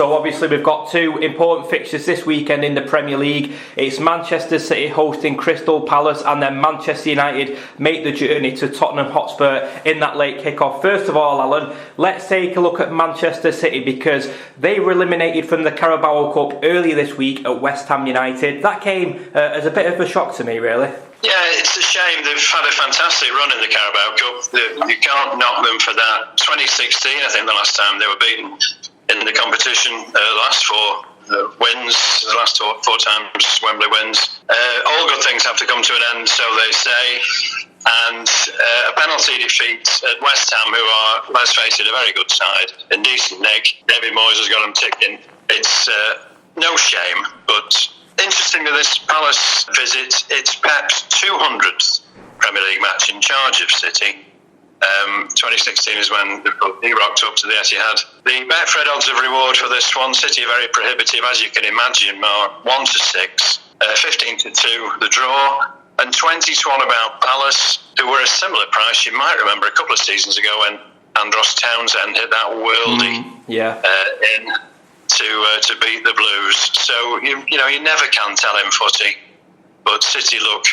So obviously we've got two important fixtures this weekend in the Premier League. It's Manchester City hosting Crystal Palace, and then Manchester United make the journey to Tottenham Hotspur in that late kick-off. First of all, Alan, let's take a look at Manchester City, because they were eliminated from the Carabao Cup earlier this week at West Ham United. That came as a bit of a shock to me, really. Yeah, it's a shame. They've had a fantastic run in the Carabao Cup. You can't knock them for that. 2016, I think, the last time they were beaten in the competition. Last four wins, the last four times Wembley wins. All good things have to come to an end, so they say. And a penalty defeat at West Ham, who are, let's face it, a very good side, in decent nick. David Moyes has got them ticking. It's no shame, but interestingly, this Palace visit, it's Pep's 200th Premier League match in charge of City. 2016 is when he rocked up to the Etihad. The Betfred odds of reward for this one, City are very prohibitive, as you can imagine, Mark. 1-6, 15-2 the draw, and 20-1 about Palace, who were a similar price. You might remember a couple of seasons ago when Andros Townsend hit that worldie in to beat the Blues. So you never can tell in footy, but City look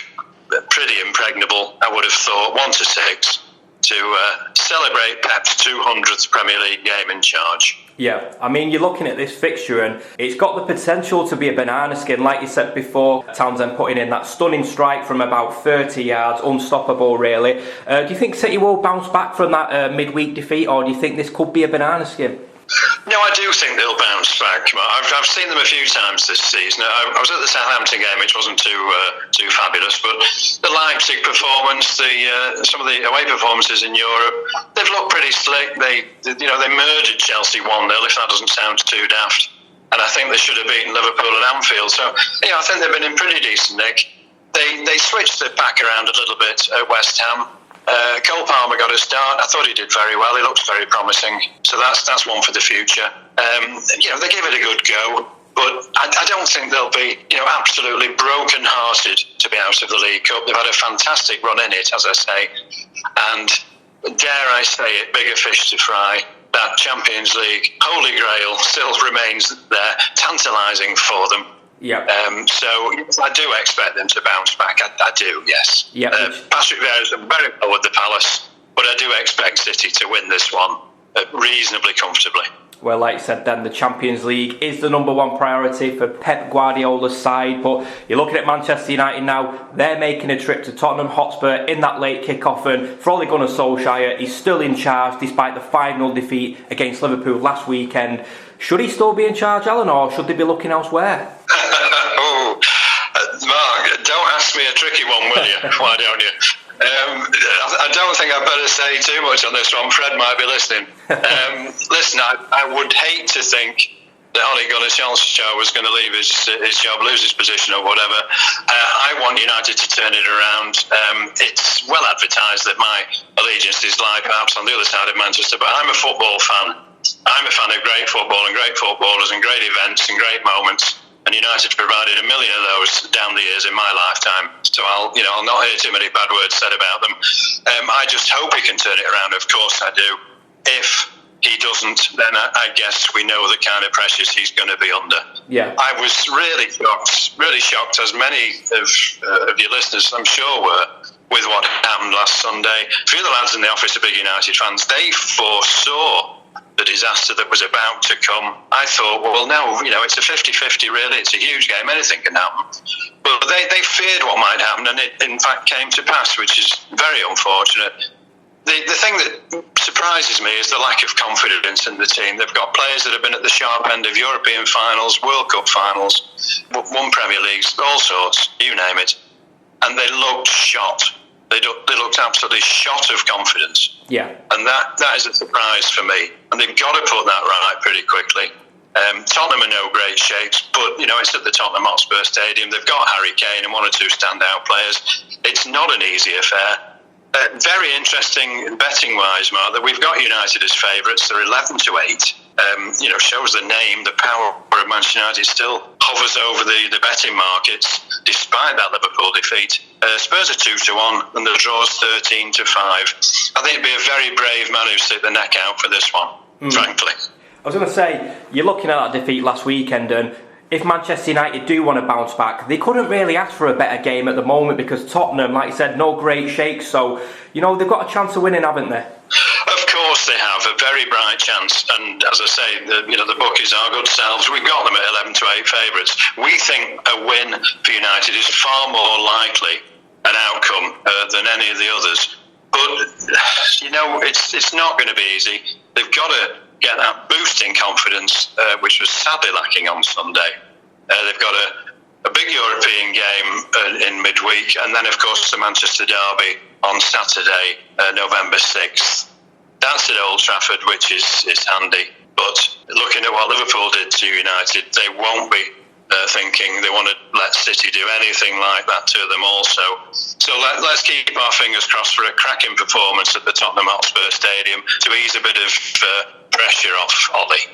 pretty impregnable, I would have thought. 1-6 to celebrate Pep's 200th Premier League game in charge. Yeah, I mean, you're looking at this fixture and it's got the potential to be a banana skin. Like you said before, Townsend putting in that stunning strike from about 30 yards, unstoppable really. Do you think City will bounce back from that midweek defeat, or do you think this could be a banana skin? No, I do think they'll bounce back. I've seen them a few times this season. I was at the Southampton game, which wasn't too fabulous, but the Leipzig performance, some of the away performances in Europe, they've looked pretty slick. They murdered Chelsea 1-0, if that doesn't sound too daft. And I think they should have beaten Liverpool at Anfield. So, I think they've been in pretty decent nick. They switched the pack around a little bit at West Ham. Cole Palmer got a start. I thought he did very well. He looks very promising. So that's one for the future. They give it a good go, but I don't think they'll be absolutely broken-hearted to be out of the League Cup. They've had a fantastic run in it, as I say, and dare I say it, bigger fish to fry. That Champions League Holy Grail still remains there, tantalising for them. Yeah. So I do expect them to bounce back. I do, yes. Yeah. Patrick Vieira's very well with the Palace, but I do expect City to win this one reasonably comfortably. Well, like you said then, the Champions League is the number one priority for Pep Guardiola's side, but you're looking at Manchester United now. They're making a trip to Tottenham Hotspur in that late kick-off, and for Ole Gunnar Solskjaer, he's still in charge despite the 5-0 defeat against Liverpool last weekend. Should he still be in charge, Alan, or should they be looking elsewhere? Mark, don't ask me a tricky one, will you? Why don't you? I don't think I better say too much on this one. Fred might be listening. Listen, I would hate to think that Ole Gunnar Solskjaer was going to leave his job, lose his position or whatever. I want United to turn it around. It's well advertised that my allegiances lie perhaps on the other side of Manchester, but I'm a football fan. I'm a fan of great football and great footballers and great events and great moments. And United provided a million of those down the years in my lifetime. So I'll not hear too many bad words said about them. I just hope he can turn it around. Of course I do. If he doesn't, then I guess we know the kind of pressures he's going to be under. Yeah. I was really shocked, as many of your listeners, I'm sure, were, with what happened last Sunday. A few of the lads in the office are big United fans. They foresaw the disaster that was about to come. I thought, well, no, it's a 50-50 really. It's a huge game. Anything can happen. But they feared what might happen, and it in fact came to pass, which is very unfortunate. The thing that surprises me is the lack of confidence in the team. They've got players that have been at the sharp end of European finals, World Cup finals, won Premier Leagues, all sorts, you name it. And they looked shot. They looked absolutely shot of confidence. Yeah. And that is a surprise for me. And they've got to put that right pretty quickly. Tottenham are no great shakes, but, it's at the Tottenham Hotspur Stadium. They've got Harry Kane and one or two standout players. It's not an easy affair. Very interesting betting-wise, Mark, that we've got United as favourites. They're 11-8. Shows the name, the power of Manchester United still hovers over the betting markets, despite that Liverpool defeat. Spurs are 2-1, and the draw's 13-5. I think it'd be a very brave man who'd stick the neck out for this one, frankly. was going to say, you're looking at that defeat last weekend, and if Manchester United do want to bounce back, they couldn't really ask for a better game at the moment, because Tottenham, like you said, no great shakes, so, they've got a chance of winning, haven't they? Of course they have, a very bright chance, and as I say, the bookies are good selves. We've got them at 11 to 8 favourites. We think a win for United is far more likely an outcome than any of the others. But, it's not going to be easy. They've got to get that boost in confidence, which was sadly lacking on Sunday. They've got a big European game in midweek, and then, of course, the Manchester derby on Saturday, November 6th. That's at Old Trafford, which is handy. But looking at what Liverpool did to United, they won't be thinking they want to let City do anything like that to them also. So let's keep our fingers crossed for a cracking performance at the Tottenham Hotspur Stadium to ease a bit of pressure off Ollie.